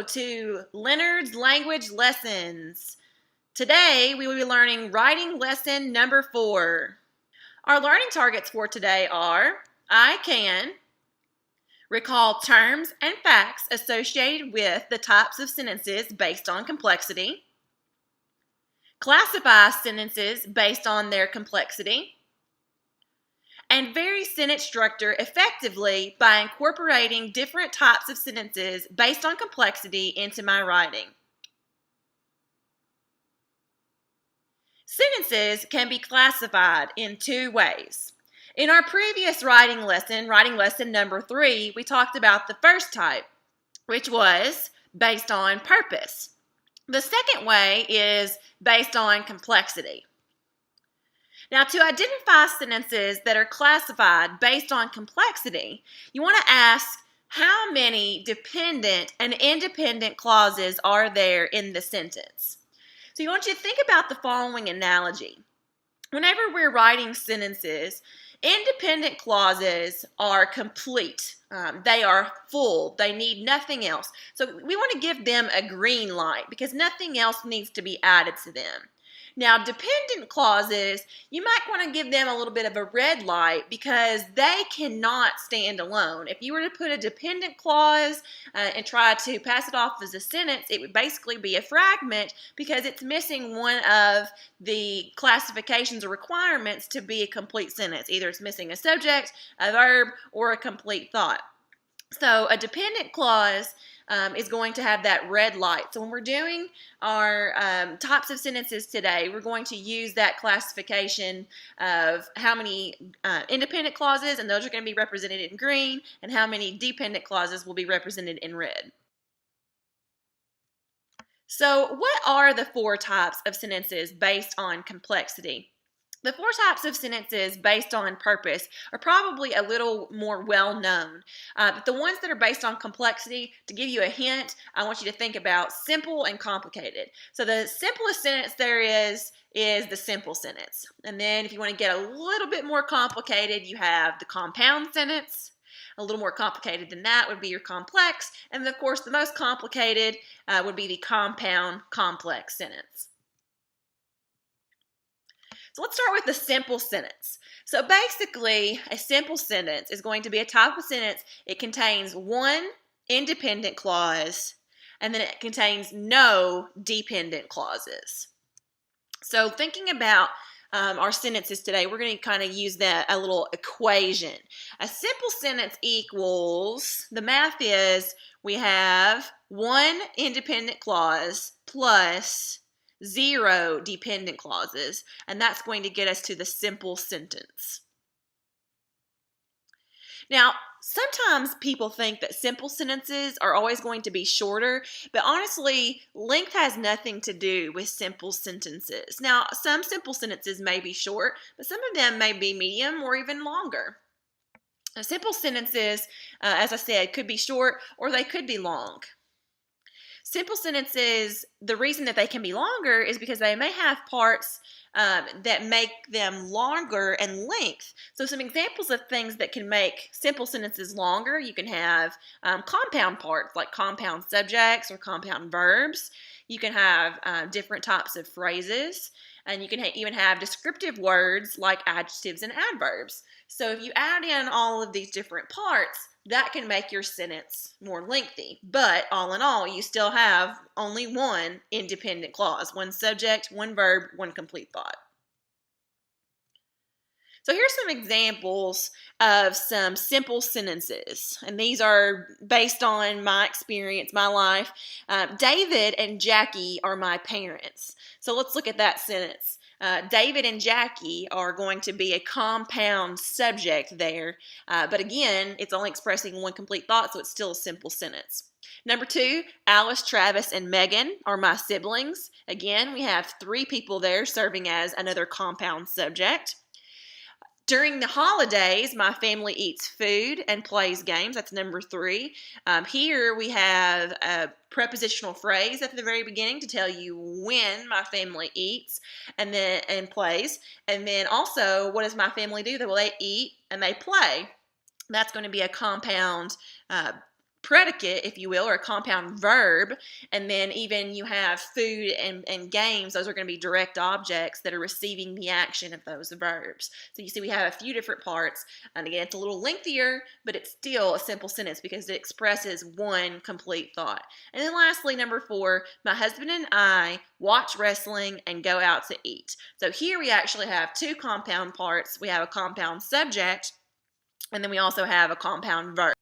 to Leonard's Language Lessons. Today we will be learning writing lesson number 4. Our learning targets for today are: I can recall terms and facts associated with the types of sentences based on complexity, classify sentences based on their complexity, and vary sentence structure effectively by incorporating different types of sentences based on complexity into my writing. Sentences can be classified in 2 ways. In our previous writing lesson number 3, we talked about the first type, which was based on purpose. The second way is based on complexity. Now, to identify sentences that are classified based on complexity, you want to ask how many dependent and independent clauses are there in the sentence. So you want you to think about the following analogy. Whenever we're writing sentences, independent clauses are complete. They are full. They need nothing else. So we want to give them a green light because nothing else needs to be added to them. Now, dependent clauses, you might want to give them a little bit of a red light because they cannot stand alone. If you were to put a dependent clause and try to pass it off as a sentence, it would basically be a fragment because it's missing one of the classifications or requirements to be a complete sentence. Either it's missing a subject, a verb, or a complete thought. So a dependent clause is going to have that red light. So when we're doing our types of sentences today, we're going to use that classification of how many independent clauses, and those are going to be represented in green, and how many dependent clauses will be represented in red. So what are the 4 types of sentences based on complexity? The 4 types of sentences based on purpose are probably a little more well-known. But the ones that are based on complexity, to give you a hint, I want you to think about simple and complicated. So the simplest sentence there is the simple sentence. And then if you want to get a little bit more complicated, you have the compound sentence. A little more complicated than that would be your complex. And of course, the most complicated would be the compound complex sentence. So let's start with the simple sentence. So basically, a simple sentence is going to be a type of sentence. It contains one independent clause, and then it contains no dependent clauses. So thinking about our sentences today, we're going to kind of use a little equation. A simple sentence equals, the math is, we have one independent clause plus 0 dependent clauses, and that's going to get us to the simple sentence. Now, sometimes people think that simple sentences are always going to be shorter, but honestly, length has nothing to do with simple sentences. Now, some simple sentences may be short, but some of them may be medium or even longer. Now, simple sentences, as I said, could be short or they could be long. Simple sentences, the reason that they can be longer is because they may have parts that make them longer in length. So some examples of things that can make simple sentences longer, you can have compound parts like compound subjects or compound verbs. You can have different types of phrases, and you can even have descriptive words like adjectives and adverbs. So if you add in all of these different parts, that can make your sentence more lengthy. But all in all, you still have only one independent clause, one subject, one verb, one complete thought. So here's some examples of some simple sentences, and these are based on my experience, my life. David and Jackie are my parents. So let's look at that sentence. David and Jackie are going to be a compound subject there, but again, it's only expressing one complete thought, so it's still a simple sentence. Number 2, Alice, Travis, and Megan are my siblings. Again, we have 3 people there serving as another compound subject. During the holidays, my family eats food and plays games. That's number 3. Here we have a prepositional phrase at the very beginning to tell you when my family eats and plays. And then also, what does my family do? Well, they eat and they play. That's going to be a compound predicate, if you will, or a compound verb, and then even you have food and games. Those are going to be direct objects that are receiving the action of those verbs. So you see we have a few different parts, and again, it's a little lengthier, but it's still a simple sentence because it expresses one complete thought. And then lastly, number 4, my husband and I watch wrestling and go out to eat. So here we actually have 2 compound parts. We have a compound subject, and then we also have a compound verb.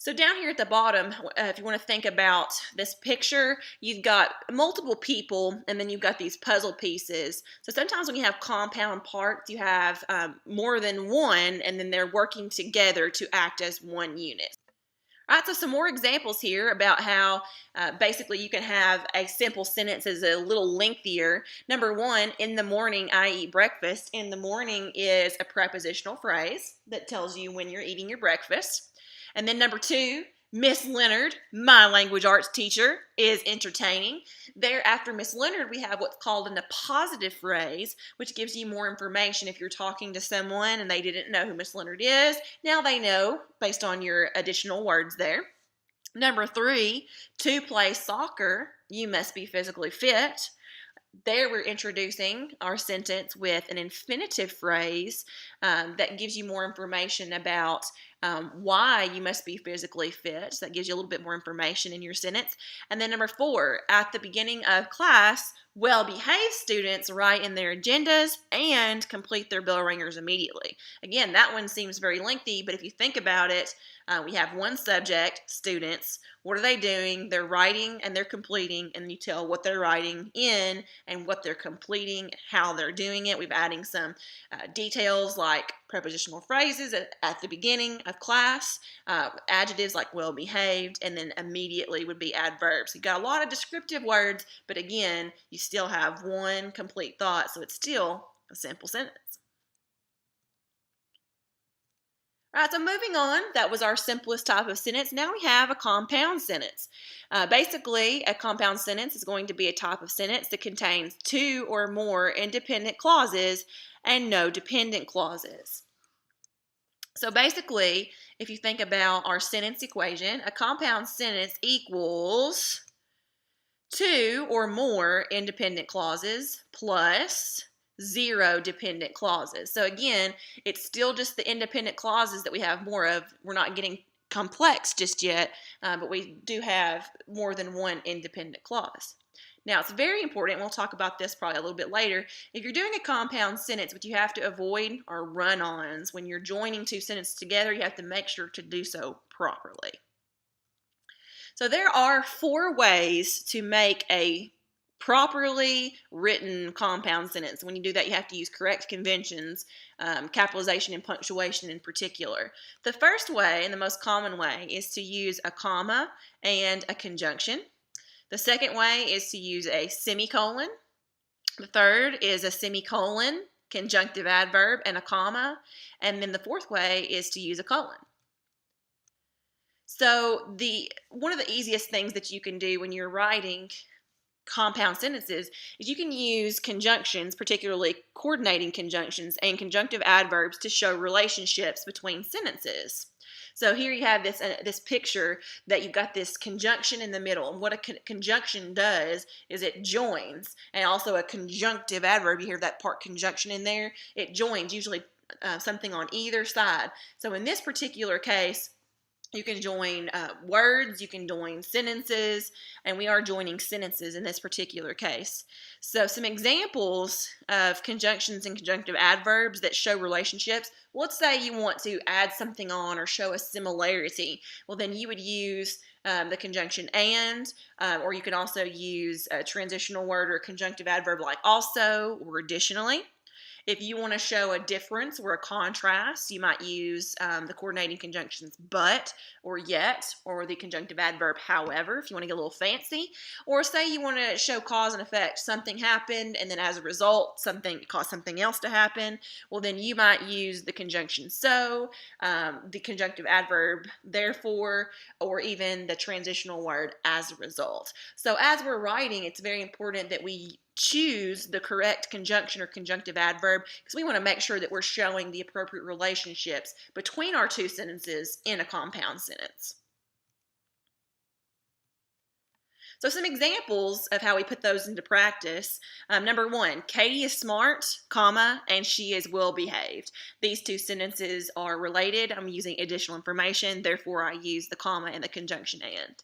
So down here at the bottom, if you want to think about this picture, you've got multiple people, and then you've got these puzzle pieces. So sometimes when you have compound parts, you have more than one, and then they're working together to act as one unit. All right, so some more examples here about how basically you can have a simple sentence as a little lengthier. Number 1, in the morning I eat breakfast. In the morning is a prepositional phrase that tells you when you're eating your breakfast. And then number 2, Miss Leonard, my language arts teacher, is entertaining. There, after Miss Leonard, we have what's called an appositive phrase, which gives you more information if you're talking to someone and they didn't know who Miss Leonard is. Now they know based on your additional words there. Number 3, to play soccer, you must be physically fit. There we're introducing our sentence with an infinitive phrase that gives you more information about why you must be physically fit. So that gives you a little bit more information in your sentence. And then number 4, at the beginning of class, well-behaved students write in their agendas and complete their bell ringers immediately. Again, that one seems very lengthy, but if you think about it, we have one subject, students. What are they doing? They're writing and they're completing, and you tell what they're writing in and what they're completing, how they're doing it. We're adding some details like prepositional phrases at the beginning of class, adjectives like well-behaved, and then immediately would be adverbs. You've got a lot of descriptive words, but again, you still have one complete thought, so it's still a simple sentence. All right, so moving on, that was our simplest type of sentence. Now we have a compound sentence. Basically, a compound sentence is going to be a type of sentence that contains 2 or more independent clauses and no dependent clauses. So basically, if you think about our sentence equation, a compound sentence equals 2 or more independent clauses plus 0 dependent clauses. So again, it's still just the independent clauses that we have more of. We're not getting complex just yet, but we do have more than one independent clause. Now, it's very important, we'll talk about this probably a little bit later, if you're doing a compound sentence, what you have to avoid are run-ons. When you're joining 2 sentences together, you have to make sure to do so properly. So there are 4 ways to make a properly written compound sentence. When you do that, you have to use correct conventions, capitalization and punctuation in particular. The first way, and the most common way, is to use a comma and a conjunction. The second way is to use a semicolon. The third is a semicolon, conjunctive adverb, and a comma. And then the fourth way is to use a colon. So one of the easiest things that you can do when you're writing compound sentences is you can use conjunctions, particularly coordinating conjunctions and conjunctive adverbs, to show relationships between sentences. So here you have this picture that you've got this conjunction in the middle, and what a conjunction does is it joins, and also a conjunctive adverb, you hear that part conjunction in there, it joins usually something on either side. So in this particular case, you can join words, you can join sentences, and we are joining sentences in this particular case. So some examples of conjunctions and conjunctive adverbs that show relationships. Let's say you want to add something on or show a similarity. Well, then you would use the conjunction and, or you can also use a transitional word or a conjunctive adverb like also or additionally. If you want to show a difference or a contrast, you might use the coordinating conjunctions but or yet, or the conjunctive adverb however, if you want to get a little fancy. Or say you want to show cause and effect. Something happened, and then as a result, something caused something else to happen. Well, then you might use the conjunction so, the conjunctive adverb therefore, or even the transitional word as a result. So as we're writing, it's very important that we choose the correct conjunction or conjunctive adverb because we want to make sure that we're showing the appropriate relationships between our two sentences in a compound sentence. So some examples of how we put those into practice. Number one, Katie is smart, comma, and she is well behaved. These two sentences are related. I'm using additional information, therefore I use the comma and the conjunction and.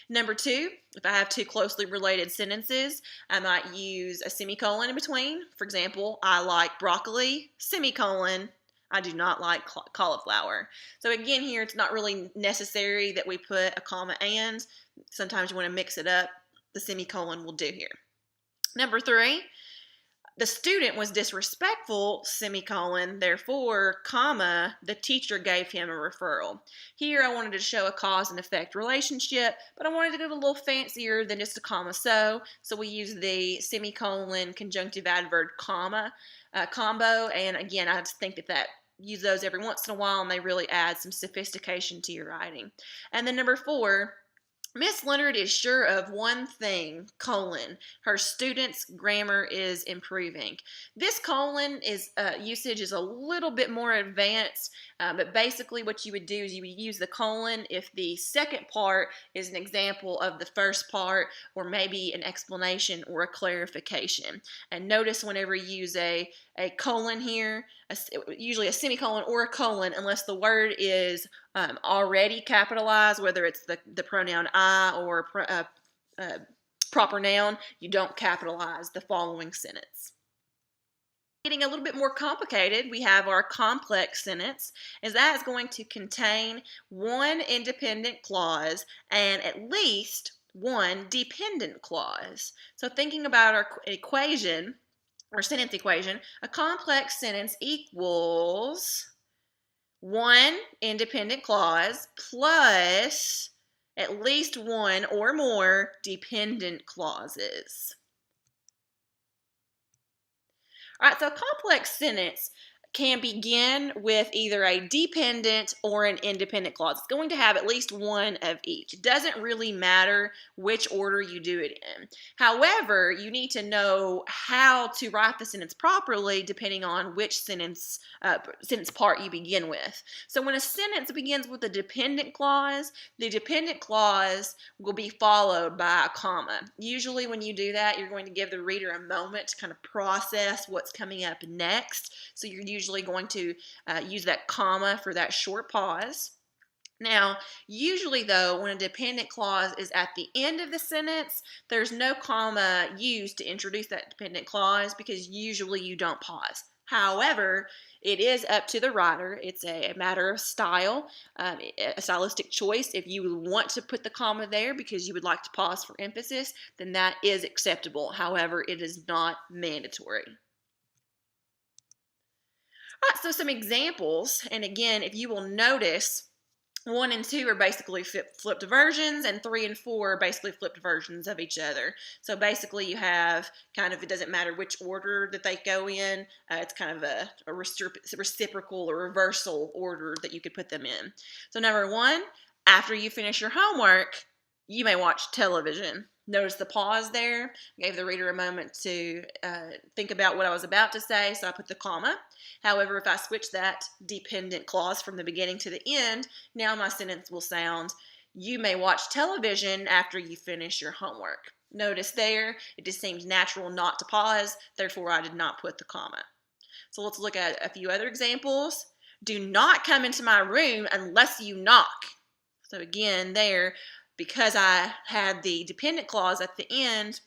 Number two, if I have two closely related sentences, I might use a semicolon in between. For example, I like broccoli, semicolon, I do not like cauliflower. So again here, it's not really necessary that we put a comma and. Sometimes you want to mix it up. The semicolon will do here. Number three, the student was disrespectful, semicolon, therefore, comma, the teacher gave him a referral. Here I wanted to show a cause and effect relationship, but I wanted to go a little fancier than just a comma so we use the semicolon conjunctive adverb comma combo, and again, I just think that use those every once in a while and they really add some sophistication to your writing. And then number four, Miss Leonard is sure of one thing, colon, her students' grammar is improving. This colon is usage is a little bit more advanced, but basically what you would do is you would use the colon if the second part is an example of the first part or maybe an explanation or a clarification. And notice whenever you use a colon here, usually a semicolon or a colon, unless the word is already capitalized, whether it's the pronoun I or proper noun, you don't capitalize the following sentence. Getting a little bit more complicated, we have our complex sentence, as that is going to contain one independent clause and at least one dependent clause. So thinking about our equation, or sentence equation, a complex sentence equals one independent clause plus at least one or more dependent clauses. All right, so a complex sentence can begin with either a dependent or an independent clause. It's going to have at least one of each. It doesn't really matter which order you do it in. However, you need to know how to write the sentence properly depending on which sentence part you begin with. So when a sentence begins with a dependent clause, the dependent clause will be followed by a comma. Usually when you do that, you're going to give the reader a moment to kind of process what's coming up next. So you're usually going to use that comma for that short pause. Now, usually though, when a dependent clause is at the end of the sentence, there's no comma used to introduce that dependent clause because usually you don't pause. However, it is up to the writer. It's a matter of style, a stylistic choice. If you want to put the comma there because you would like to pause for emphasis, then that is acceptable. However, it is not mandatory. All right, so some examples, and again, if you will notice, 1 and 2 are basically flipped versions, and 3 and 4 are basically flipped versions of each other. So basically you have kind of, it doesn't matter which order that they go in, it's kind of a reciprocal or reversal order that you could put them in. So number 1, after you finish your homework, you may watch television. Notice the pause there. I gave the reader a moment to think about what I was about to say, so I put the comma. However, if I switch that dependent clause from the beginning to the end, now my sentence will sound, you may watch television after you finish your homework. Notice there, it just seems natural not to pause, therefore I did not put the comma. So let's look at a few other examples. Do not come into my room unless you knock. So again, there, because I had the dependent clause at the end,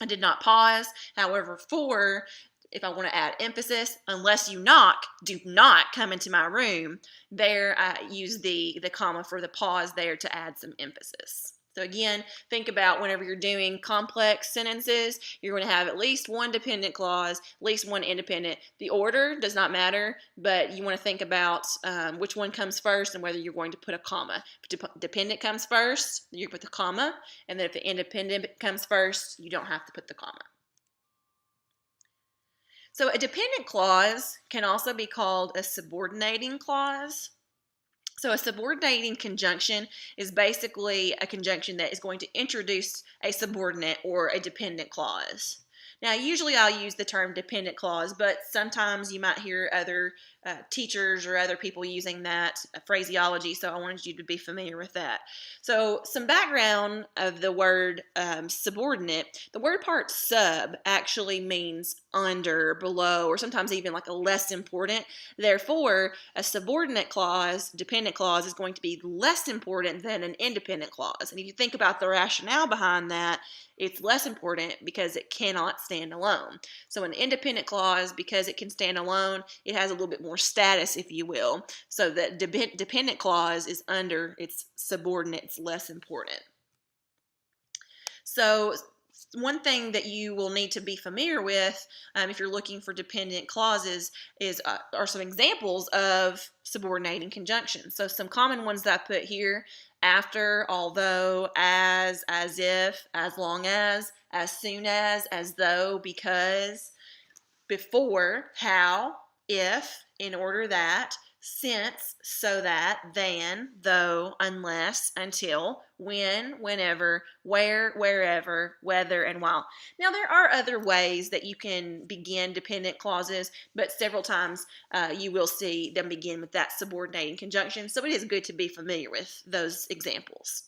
I did not pause. However, 4, if I want to add emphasis, unless you knock, do not come into my room. There, I use the comma for the pause there to add some emphasis. So again, think about whenever you're doing complex sentences, you're going to have at least one dependent clause, at least one independent. The order does not matter, but you want to think about which one comes first and whether you're going to put a comma. If dependent comes first, you put the comma, and then if the independent comes first, you don't have to put the comma. So a dependent clause can also be called a subordinating clause. So a subordinating conjunction is basically a conjunction that is going to introduce a subordinate or a dependent clause. Now, usually I'll use the term dependent clause, but sometimes you might hear other teachers or other people using that phraseology, so I wanted you to be familiar with that. So, some background of the word subordinate. The word part sub actually means under, below, or sometimes even like a less important. Therefore, a subordinate clause, dependent clause, is going to be less important than an independent clause. And if you think about the rationale behind that, it's less important because it cannot stand alone. So an independent clause, because it can stand alone, it has a little bit more status, if you will. So the dependent clause is under, it's subordinate, it's less important. So one thing that you will need to be familiar with if you're looking for dependent clauses are some examples of subordinating conjunctions. So some common ones that I put here: after, although, as if, as long as soon as though, because, before, how, if, in order that, since, so that, than, though, unless, until, when, whenever, where, wherever, whether, and while. Now, there are other ways that you can begin dependent clauses, but several times you will see them begin with that subordinating conjunction, so it is good to be familiar with those examples.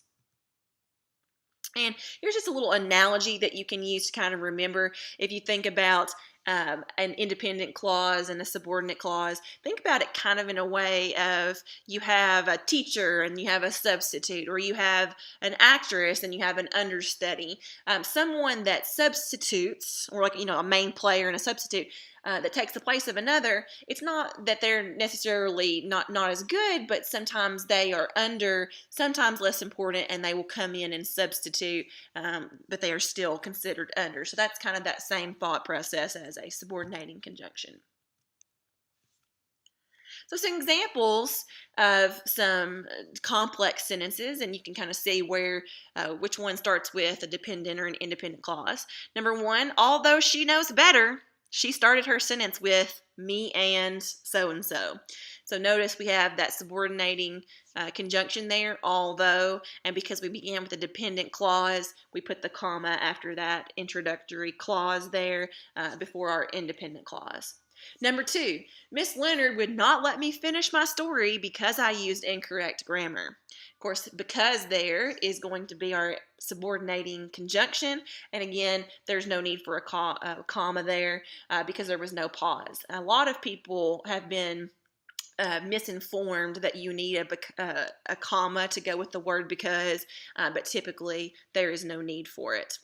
And here's just a little analogy that you can use to kind of remember. If you think about an independent clause and a subordinate clause, think about it kind of in a way of you have a teacher and you have a substitute, or you have an actress and you have an understudy. Someone that substitutes, or like, a main player and a substitute, that takes the place of another, it's not that they're necessarily not as good, but sometimes they are under, sometimes less important, and they will come in and substitute, but they are still considered under. So that's kind of that same thought process as a subordinating conjunction. So some examples of some complex sentences, and you can kind of see which one starts with a dependent or an independent clause. Number one, although she knows better, she started her sentence with me and so-and-so. So notice we have that subordinating conjunction there, although, and because we began with a dependent clause, we put the comma after that introductory clause there before our independent clause. Number two, Miss Leonard would not let me finish my story because I used incorrect grammar. Of course, because there is going to be our subordinating conjunction, and again, there's no need for a comma there because there was no pause. A lot of people have been misinformed that you need a comma to go with the word because, but typically there is no need for it.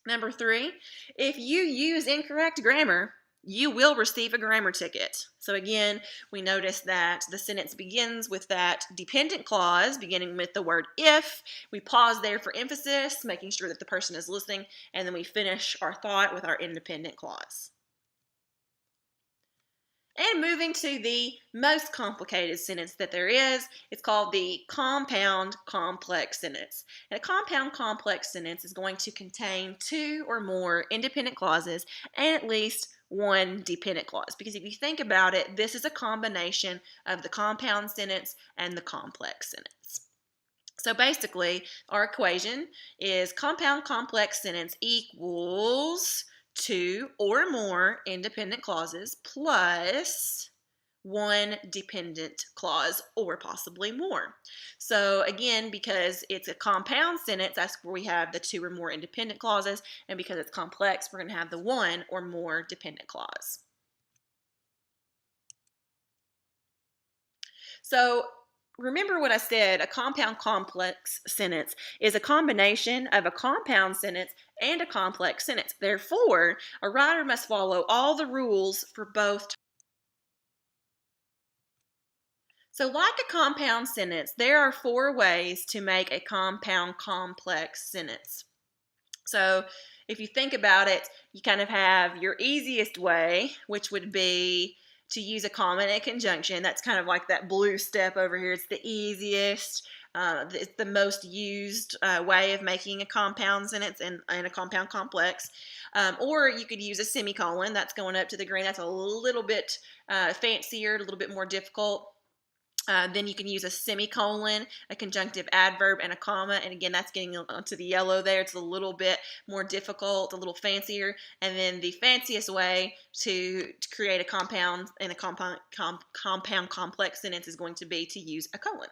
Number three, if you use incorrect grammar, you will receive a grammar ticket. So again, we notice that the sentence begins with that dependent clause, beginning with the word if. We pause there for emphasis, making sure that the person is listening, and then we finish our thought with our independent clause. And moving to the most complicated sentence that there is, it's called the compound complex sentence. And a compound complex sentence is going to contain two or more independent clauses and at least one dependent clause. Because if you think about it, this is a combination of the compound sentence and the complex sentence. So basically, our equation is compound complex sentence equals two or more independent clauses plus one dependent clause, or possibly more. So again, because it's a compound sentence, that's where we have the two or more independent clauses, and because it's complex, we're going to have the one or more dependent clause. So remember what I said, a compound complex sentence is a combination of a compound sentence and a complex sentence. Therefore, a writer must follow all the rules for both. So like a compound sentence, there are four ways to make a compound complex sentence. So if you think about it, you kind of have your easiest way, which would be to use a comma and a conjunction. That's kind of like that blue step over here. It's the easiest. It's the most used way of making a compound sentence and a compound complex. Or you could use a semicolon. That's going up to the green. That's a little bit fancier, a little bit more difficult. Then you can use a semicolon, a conjunctive adverb, and a comma. And again, that's getting onto the yellow there. It's a little bit more difficult, a little fancier. And then the fanciest way to create a compound and a compound complex sentence is going to be to use a colon.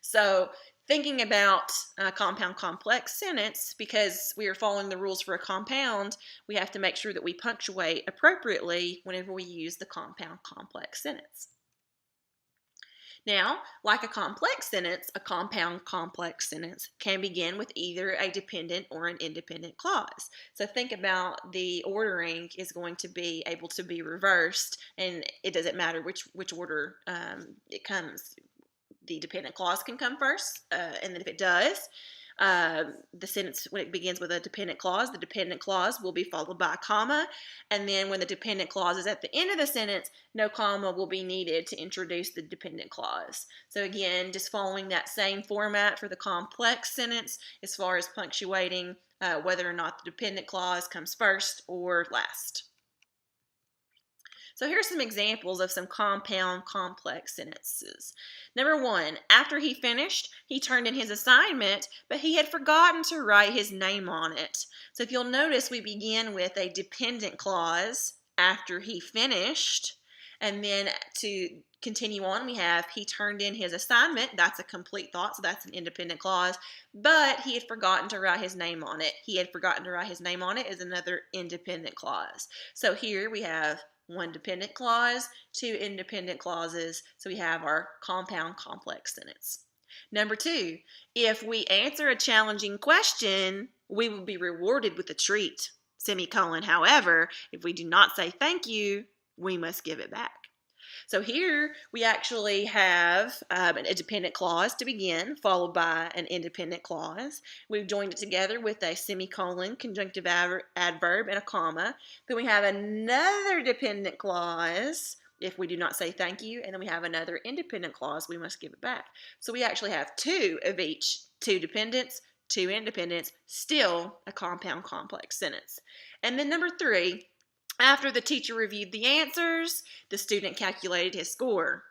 So thinking about a compound complex sentence, because we are following the rules for a compound, we have to make sure that we punctuate appropriately whenever we use the compound complex sentence. Now, like a complex sentence, a compound complex sentence can begin with either a dependent or an independent clause. So think about the ordering is going to be able to be reversed, and it doesn't matter which order it comes. The dependent clause can come first, and then if it does, the sentence, when it begins with a dependent clause, the dependent clause will be followed by a comma, and then when the dependent clause is at the end of the sentence, no comma will be needed to introduce the dependent clause. So again, just following that same format for the complex sentence as far as punctuating whether or not the dependent clause comes first or last. So here's some examples of some compound complex sentences. Number 1, after he finished, he turned in his assignment, but he had forgotten to write his name on it. So if you'll notice, we begin with a dependent clause after he finished, and then to continue on, we have he turned in his assignment. That's a complete thought, so that's an independent clause, but he had forgotten to write his name on it. He had forgotten to write his name on it is another independent clause. So here we have one dependent clause, two independent clauses, so we have our compound complex sentence. Number 2, if we answer a challenging question, we will be rewarded with a treat, semicolon. However, if we do not say thank you, we must give it back. So here we actually have a dependent clause to begin, followed by an independent clause. We've joined it together with a semicolon, conjunctive adverb, and a comma. Then we have another dependent clause if we do not say thank you, and then we have another independent clause, we must give it back. So we actually have 2 of each, 2 dependents, 2 independents, still a compound complex sentence. And then number 3, after the teacher reviewed the answers, the student calculated his score,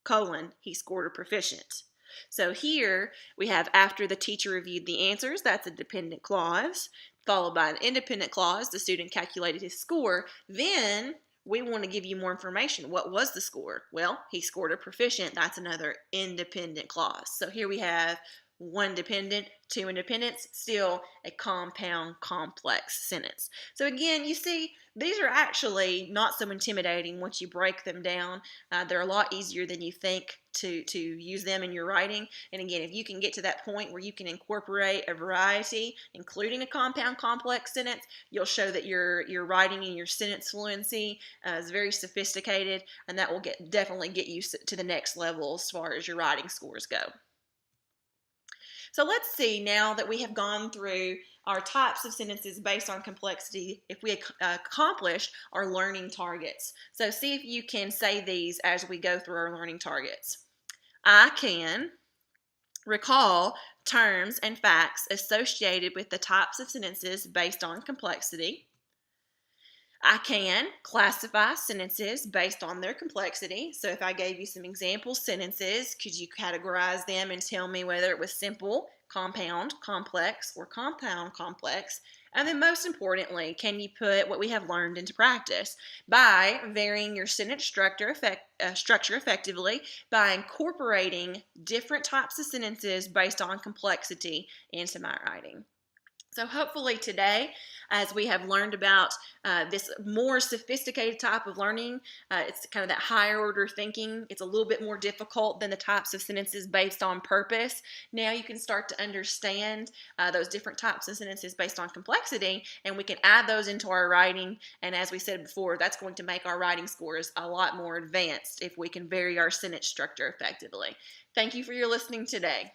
colon, he scored a proficient. So here we have after the teacher reviewed the answers, that's a dependent clause, followed by an independent clause, the student calculated his score. Then we want to give you more information. What was the score? Well, he scored a proficient. That's another independent clause. So here we have 1 dependent, 2 independents, still a compound complex sentence. So again, you see, these are actually not so intimidating once you break them down. They're a lot easier than you think to use them in your writing. And again, if you can get to that point where you can incorporate a variety, including a compound complex sentence, you'll show that your writing and your sentence fluency is very sophisticated, and that will definitely get you to the next level as far as your writing scores go. So let's see, now that we have gone through our types of sentences based on complexity, if we accomplished our learning targets. So see if you can say these as we go through our learning targets. I can recall terms and facts associated with the types of sentences based on complexity. I can classify sentences based on their complexity. So if I gave you some example sentences, could you categorize them and tell me whether it was simple, compound, complex, or compound complex? And then most importantly, can you put what we have learned into practice by varying your sentence structure effectively, by incorporating different types of sentences based on complexity into my writing? So hopefully today, as we have learned about this more sophisticated type of learning, it's kind of that higher order thinking. It's a little bit more difficult than the types of sentences based on purpose. Now you can start to understand those different types of sentences based on complexity, and we can add those into our writing. And as we said before, that's going to make our writing scores a lot more advanced if we can vary our sentence structure effectively. Thank you for your listening today.